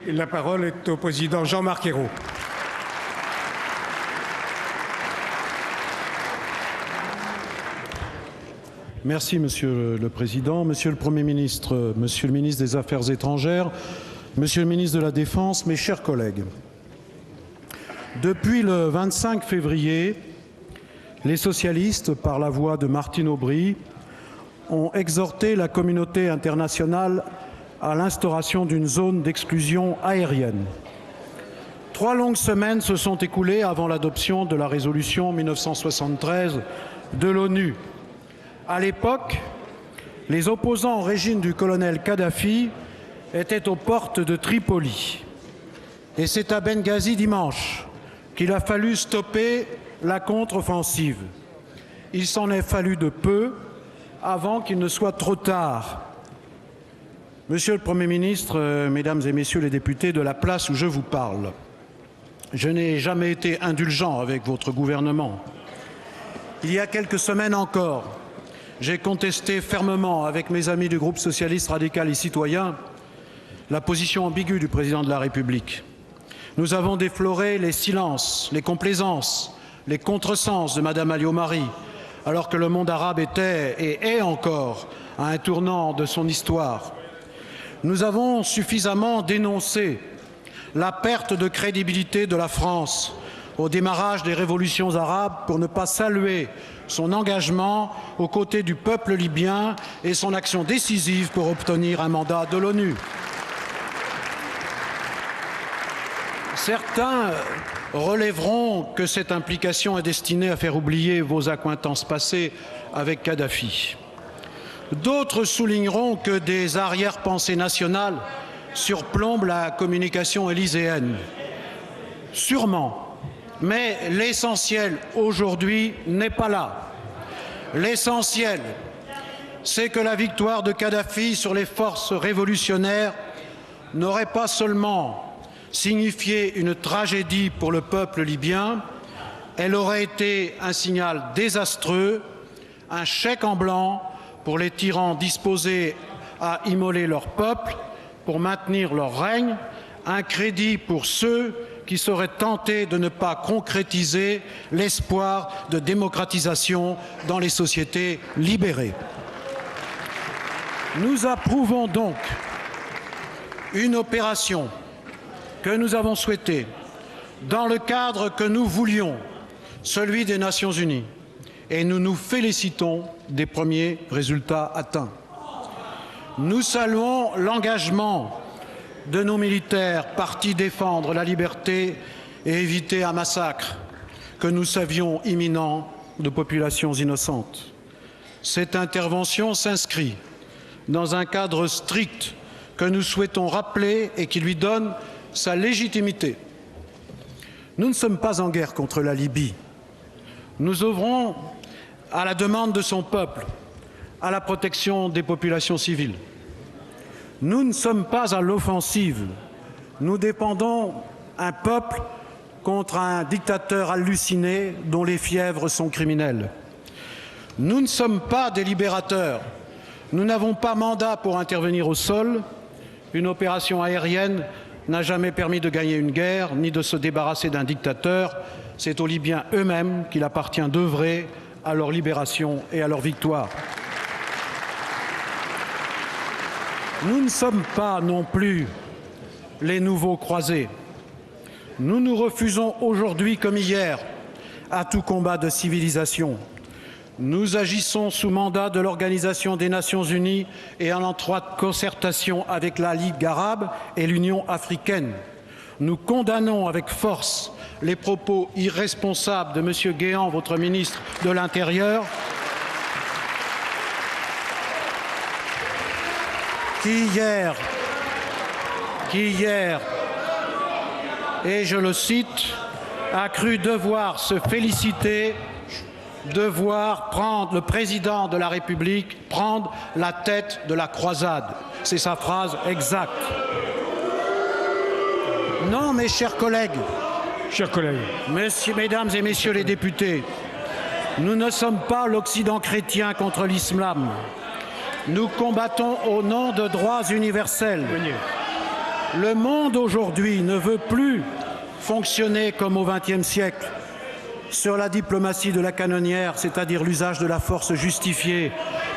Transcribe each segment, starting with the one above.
La parole est au président Jean-Marc Ayrault. Merci, Monsieur le Président. Monsieur le Premier ministre, Monsieur le ministre des Affaires étrangères, Monsieur le ministre de la Défense, mes chers collègues. Depuis le 25 février, les socialistes, par la voix de Martine Aubry, ont exhorté la communauté internationale à l'instauration d'une zone d'exclusion aérienne. 3 longues semaines se sont écoulées avant l'adoption de la résolution 1973 de l'ONU. À l'époque, les opposants au régime du colonel Kadhafi étaient aux portes de Tripoli. Et c'est à Benghazi dimanche qu'il a fallu stopper la contre-offensive. Il s'en est fallu de peu avant qu'il ne soit trop tard. Monsieur le Premier ministre, Mesdames et Messieurs les députés, de la place où je vous parle, je n'ai jamais été indulgent avec votre gouvernement. Il y a quelques semaines encore, j'ai contesté fermement avec mes amis du groupe socialiste radical et citoyen la position ambiguë du président de la République. Nous avons déploré les silences, les complaisances, les contresens de Madame Alliot-Marie, alors que le monde arabe était et est encore à un tournant de son histoire. Nous avons suffisamment dénoncé la perte de crédibilité de la France au démarrage des révolutions arabes pour ne pas saluer son engagement aux côtés du peuple libyen et son action décisive pour obtenir un mandat de l'ONU. Certains relèveront que cette implication est destinée à faire oublier vos accointances passées avec Kadhafi. D'autres souligneront que des arrière-pensées nationales surplombent la communication élyséenne. Sûrement, mais l'essentiel aujourd'hui n'est pas là. L'essentiel, c'est que la victoire de Kadhafi sur les forces révolutionnaires n'aurait pas seulement signifié une tragédie pour le peuple libyen, elle aurait été un signal désastreux, un chèque en blanc pour les tyrans disposés à immoler leur peuple, pour maintenir leur règne, un crédit pour ceux qui seraient tentés de ne pas concrétiser l'espoir de démocratisation dans les sociétés libérées. Nous approuvons donc une opération que nous avons souhaitée dans le cadre que nous voulions, celui des Nations Unies, et nous nous félicitons des premiers résultats atteints. Nous saluons l'engagement de nos militaires partis défendre la liberté et éviter un massacre que nous savions imminent de populations innocentes. Cette intervention s'inscrit dans un cadre strict que nous souhaitons rappeler et qui lui donne sa légitimité. Nous ne sommes pas en guerre contre la Libye. Nous œuvrons à la demande de son peuple, à la protection des populations civiles. Nous ne sommes pas à l'offensive. Nous défendons un peuple contre un dictateur halluciné dont les fièvres sont criminelles. Nous ne sommes pas des libérateurs. Nous n'avons pas mandat pour intervenir au sol. Une opération aérienne n'a jamais permis de gagner une guerre ni de se débarrasser d'un dictateur. C'est aux Libyens eux-mêmes qu'il appartient d'œuvrer à leur libération et à leur victoire. Nous ne sommes pas non plus les nouveaux croisés. Nous nous refusons aujourd'hui comme hier à tout combat de civilisation. Nous agissons sous mandat de l'Organisation des Nations Unies et en étroite concertation avec la Ligue arabe et l'Union africaine. Nous condamnons avec force les propos irresponsables de M. Guéant, votre ministre de l'Intérieur, qui hier, et je le cite, a cru devoir se féliciter de voir prendre le président de la République prendre la tête de la croisade. C'est sa phrase exacte. Non, mes chers collègues, mesdames et messieurs les députés, nous ne sommes pas l'Occident chrétien contre l'islam. Nous combattons au nom de droits universels. Le monde aujourd'hui ne veut plus fonctionner comme au XXe siècle sur la diplomatie de la canonnière, c'est-à-dire l'usage de la force justifiée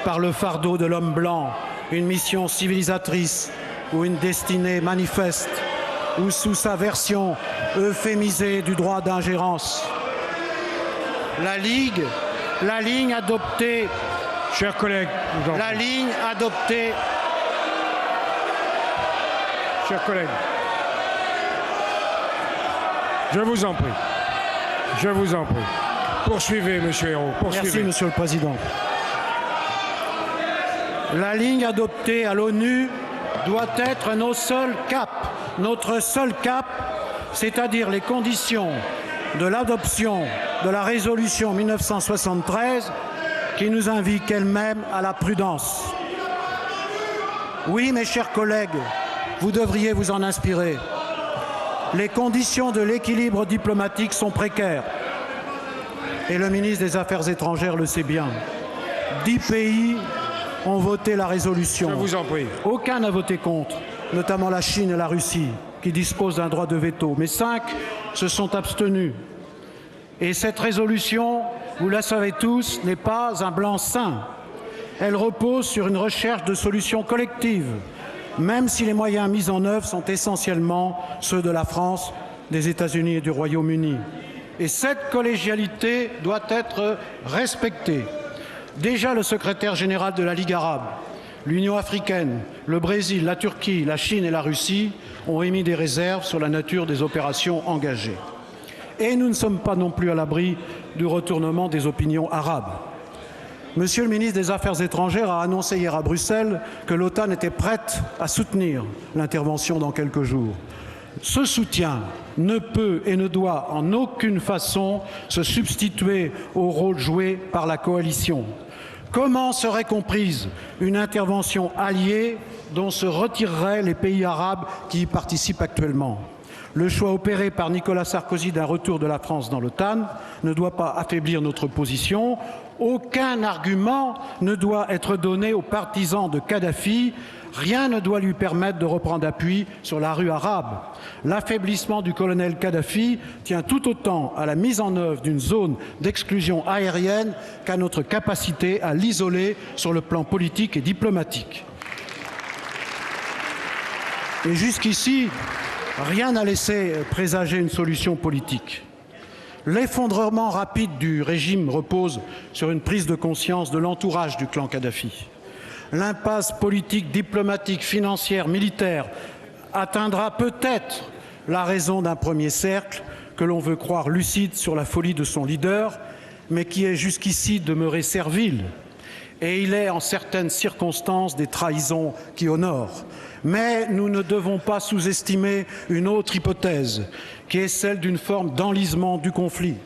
par le fardeau de l'homme blanc, une mission civilisatrice ou une destinée manifeste, ou sous sa version euphémisée du droit d'ingérence. La ligne adoptée... Chers collègues, la ligne adoptée... Chers collègues, je vous en prie. Je vous en prie. Poursuivez, monsieur Hérault. Poursuivez. Merci, monsieur le Président. La ligne adoptée à l'ONU doit être notre seul cap, c'est-à-dire les conditions de l'adoption de la résolution 1973 qui nous invite elle-même à la prudence. Oui, mes chers collègues, vous devriez vous en inspirer. Les conditions de l'équilibre diplomatique sont précaires. Et le ministre des Affaires étrangères le sait bien. 10 pays ont voté la résolution. Je vous en prie. Aucun n'a voté contre, notamment la Chine et la Russie, qui disposent d'un droit de veto. Mais 5 se sont abstenus. Et cette résolution, vous la savez tous, n'est pas un blanc-seing. Elle repose sur une recherche de solutions collectives, même si les moyens mis en œuvre sont essentiellement ceux de la France, des États-Unis et du Royaume-Uni. Et cette collégialité doit être respectée. Déjà, le secrétaire général de la Ligue arabe, l'Union africaine, le Brésil, la Turquie, la Chine et la Russie ont émis des réserves sur la nature des opérations engagées. Et nous ne sommes pas non plus à l'abri du retournement des opinions arabes. Monsieur le ministre des Affaires étrangères a annoncé hier à Bruxelles que l'OTAN était prête à soutenir l'intervention dans quelques jours. Ce soutien ne peut et ne doit en aucune façon se substituer au rôle joué par la coalition. Comment serait comprise une intervention alliée dont se retireraient les pays arabes qui y participent actuellement ? Le choix opéré par Nicolas Sarkozy d'un retour de la France dans l'OTAN ne doit pas affaiblir notre position. Aucun argument ne doit être donné aux partisans de Kadhafi. Rien ne doit lui permettre de reprendre appui sur la rue arabe. L'affaiblissement du colonel Kadhafi tient tout autant à la mise en œuvre d'une zone d'exclusion aérienne qu'à notre capacité à l'isoler sur le plan politique et diplomatique. Et jusqu'ici, rien n'a laissé présager une solution politique. L'effondrement rapide du régime repose sur une prise de conscience de l'entourage du clan Kadhafi. L'impasse politique, diplomatique, financière, militaire atteindra peut-être la raison d'un premier cercle que l'on veut croire lucide sur la folie de son leader, mais qui est jusqu'ici demeuré servile. Et il est en certaines circonstances des trahisons qui honorent. Mais nous ne devons pas sous-estimer une autre hypothèse, qui est celle d'une forme d'enlisement du conflit.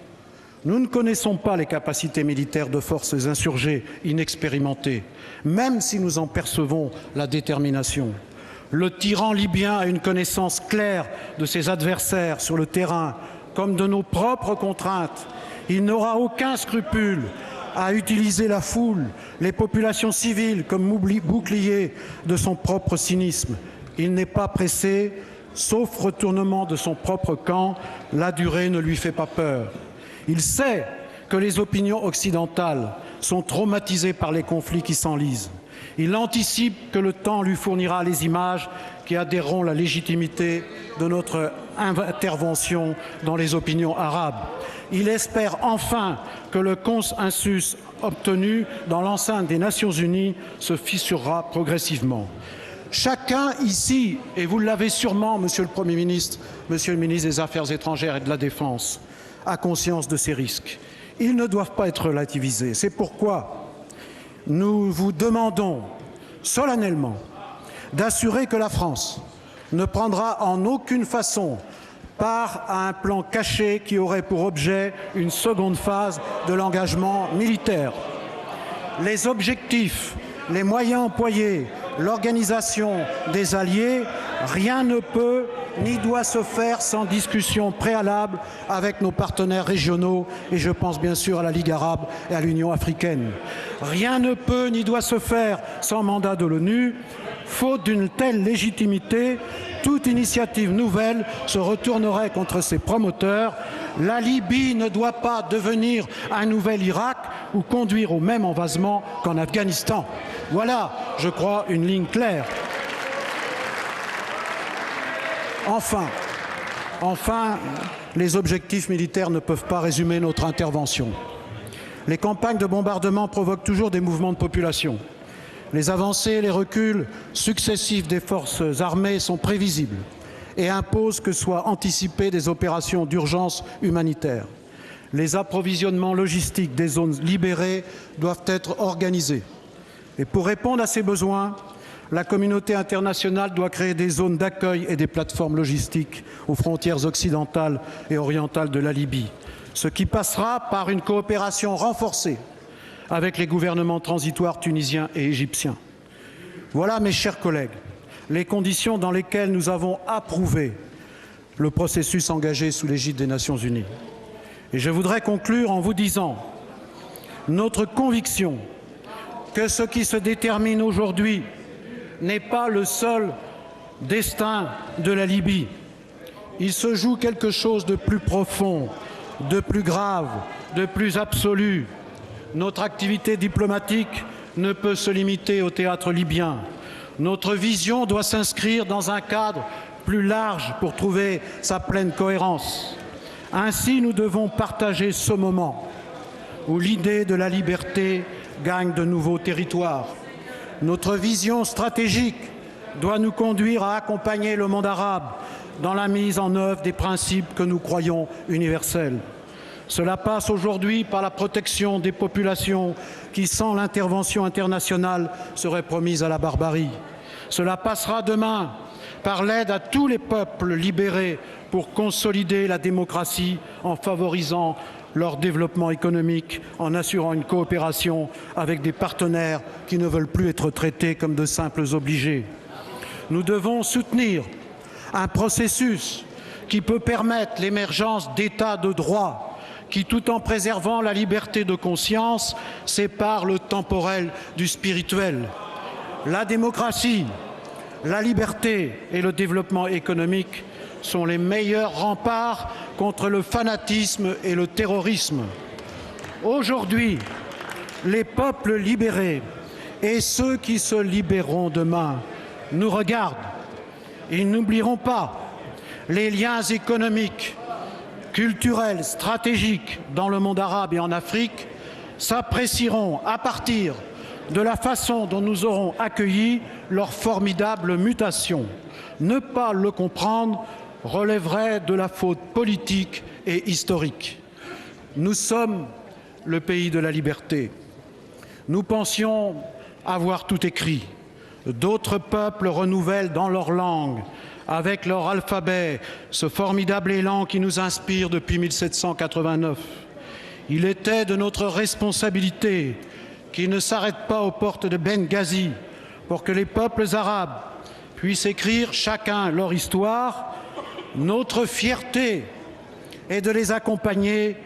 Nous ne connaissons pas les capacités militaires de forces insurgées inexpérimentées, même si nous en percevons la détermination. Le tyran libyen a une connaissance claire de ses adversaires sur le terrain, comme de nos propres contraintes. Il n'aura aucun scrupule à utiliser la foule, les populations civiles comme bouclier de son propre cynisme. Il n'est pas pressé, sauf retournement de son propre camp, la durée ne lui fait pas peur. Il sait que les opinions occidentales sont traumatisées par les conflits qui s'enlisent. Il anticipe que le temps lui fournira les images qui adhéreront la légitimité de notre intervention dans les opinions arabes. Il espère enfin que le consensus obtenu dans l'enceinte des Nations Unies se fissurera progressivement. Chacun ici, et vous l'avez sûrement, Monsieur le Premier ministre, Monsieur le ministre des Affaires étrangères et de la Défense, a conscience de ces risques. Ils ne doivent pas être relativisés. C'est pourquoi nous vous demandons solennellement d'assurer que la France ne prendra en aucune façon part à un plan caché qui aurait pour objet une seconde phase de l'engagement militaire. Les objectifs, les moyens employés, l'organisation des alliés Rien ne peut ni doit se faire sans discussion préalable avec nos partenaires régionaux, et je pense bien sûr à la Ligue arabe et à l'Union africaine. Rien ne peut ni doit se faire sans mandat de l'ONU. Faute d'une telle légitimité, toute initiative nouvelle se retournerait contre ses promoteurs. La Libye ne doit pas devenir un nouvel Irak ou conduire au même envasement qu'en Afghanistan. Voilà, je crois, une ligne claire. Enfin, les objectifs militaires ne peuvent pas résumer notre intervention. Les campagnes de bombardement provoquent toujours des mouvements de population. Les avancées et les reculs successifs des forces armées sont prévisibles et imposent que soient anticipées des opérations d'urgence humanitaire. Les approvisionnements logistiques des zones libérées doivent être organisés. Et pour répondre à ces besoins, la communauté internationale doit créer des zones d'accueil et des plateformes logistiques aux frontières occidentales et orientales de la Libye, ce qui passera par une coopération renforcée avec les gouvernements transitoires tunisiens et égyptiens. Voilà, mes chers collègues, les conditions dans lesquelles nous avons approuvé le processus engagé sous l'égide des Nations unies. Et je voudrais conclure en vous disant notre conviction que ce qui se détermine aujourd'hui n'est pas le seul destin de la Libye. Il se joue quelque chose de plus profond, de plus grave, de plus absolu. Notre activité diplomatique ne peut se limiter au théâtre libyen. Notre vision doit s'inscrire dans un cadre plus large pour trouver sa pleine cohérence. Ainsi, nous devons partager ce moment où l'idée de la liberté gagne de nouveaux territoires. Notre vision stratégique doit nous conduire à accompagner le monde arabe dans la mise en œuvre des principes que nous croyons universels. Cela passe aujourd'hui par la protection des populations qui, sans l'intervention internationale, seraient promises à la barbarie. Cela passera demain par l'aide à tous les peuples libérés pour consolider la démocratie en favorisant leur développement économique, en assurant une coopération avec des partenaires qui ne veulent plus être traités comme de simples obligés. Nous devons soutenir un processus qui peut permettre l'émergence d'États de droit qui, tout en préservant la liberté de conscience, sépare le temporel du spirituel. La démocratie, la liberté et le développement économique sont les meilleurs remparts contre le fanatisme et le terrorisme. Aujourd'hui, les peuples libérés et ceux qui se libéreront demain nous regardent. Ils n'oublieront pas les liens économiques, culturels, stratégiques dans le monde arabe et en Afrique, s'apprécieront à partir de la façon dont nous aurons accueilli leur formidable mutation. Ne pas le comprendre relèverait de la faute politique et historique. Nous sommes le pays de la liberté. Nous pensions avoir tout écrit. D'autres peuples renouvellent dans leur langue, avec leur alphabet, ce formidable élan qui nous inspire depuis 1789. Il était de notre responsabilité qu'ils ne s'arrêtent pas aux portes de Benghazi pour que les peuples arabes puissent écrire chacun leur histoire. Notre fierté est de les accompagner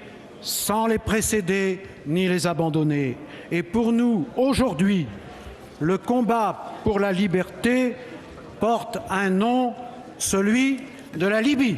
sans les précéder ni les abandonner. Et pour nous, aujourd'hui, le combat pour la liberté porte un nom, celui de la Libye.